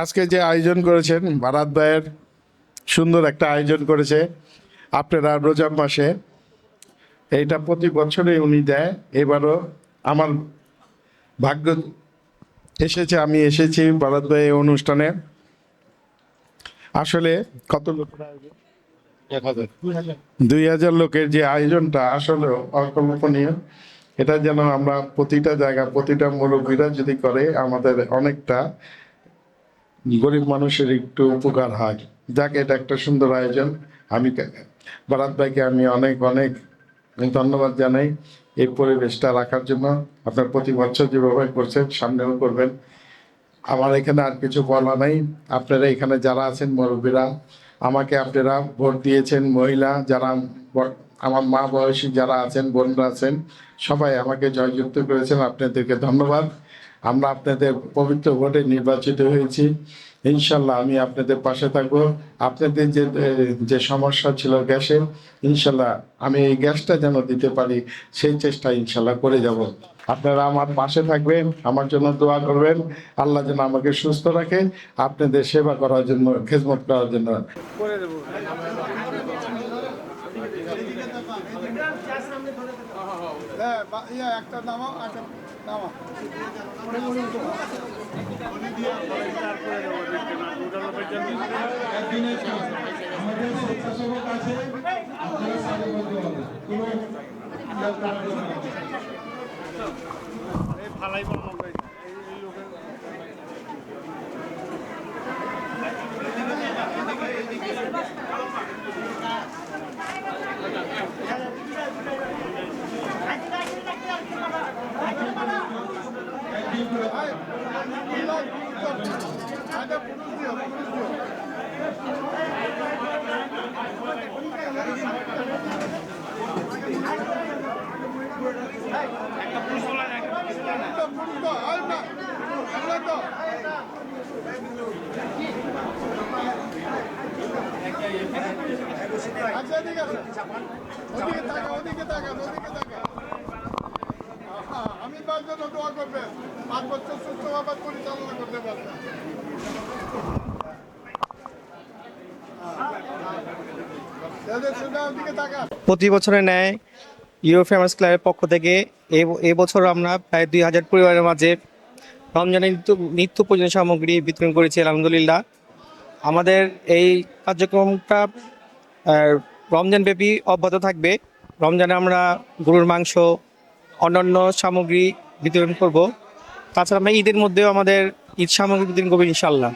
আজকে যে আয়োজন করেছেন বারাত ভাইয়ের সুন্দর একটা আয়োজন করেছে আপনারা রোজার মাসে, এইটা প্রতি বছরই উনি দেয়। এবারও আমার ভাগ্য এসেছে, আমি এসেছি বারাত ভাই এই অনুষ্ঠানে। আসলে কত লোক? 2000 লোকের যে আয়োজনটা আসলে অকল্পনীয়। এটা যেন আমরা প্রতিটা জায়গা, প্রতিটা মুরব্বীরা যদি করে, আমাদের অনেকটা গরিব মানুষের একটু উপকার হয়। যাক, এটা একটা সুন্দর আয়োজন। আমি বারাত ভাইকে আমি অনেক অনেক ধন্যবাদ জানাই এই পরিবেশটা রাখার জন্য। আপনার প্রতি বছর যেভাবে করছেন, সামনেও করবেন। আমার এখানে আর কিছু বলা নাই। আপনারা এখানে যারা আছেন মুরব্বীরা, আমাকে আপনারা ভোট দিয়েছেন, মহিলা যারা, আমার মা বয়সী যারা আছেন, বোনরা আছেন, সবাই আমাকে জয়যুক্ত করেছেন। আপনাদেরকে ধন্যবাদ। আমরা আপনাদের পবিত্র ভোটে নির্বাচিত হয়েছি। ইনশাল্লাহ আমি আপনাদের পাশে থাকবো। আপনাদের যে যে সমস্যা ছিল গ্যাসের, ইনশাল্লাহ আমি এই গ্যাসটা যেন দিতে পারি, সেই চেষ্টা ইনশাল্লাহ করে যাব। আপনারা আমার পাশে থাকবেন, আমার জন্য দোয়া করবেন। আল্লাহ যেন আমাকে সুস্থ রাখে, আপনাদের সেবা করার জন্য, খেদমত করার জন্য। একটা নামাও, একটা নামাও। আমাদের স্বেচ্ছাসেবক আছে, আপনারা সারিবদ্ধ হবেন। আমি তার জন্য দোয়া করবেন, 5 বছর সুস্থভাবে পরিচালনা করতে পারবেন। প্রতি বছরের ন্যায় ইউরো ফেমাস ক্লাবের পক্ষ থেকে এই বছর আমরা প্রায় 2000 পরিবারের মাঝে রমজানের নিত্য প্রয়োজনীয় সামগ্রী বিতরণ করেছি আলহামদুলিল্লাহ। আমাদের এই কার্যক্রমটা রমজান ব্যাপী অব্যাহত থাকবে। রমজানে আমরা গরুর মাংস, অন্যান্য সামগ্রী বিতরণ করব। তাছাড়া আমরা ঈদের মধ্যেও আমাদের ঈদ সামগ্রী বিতরণ করবো ইনশাল্লাহ।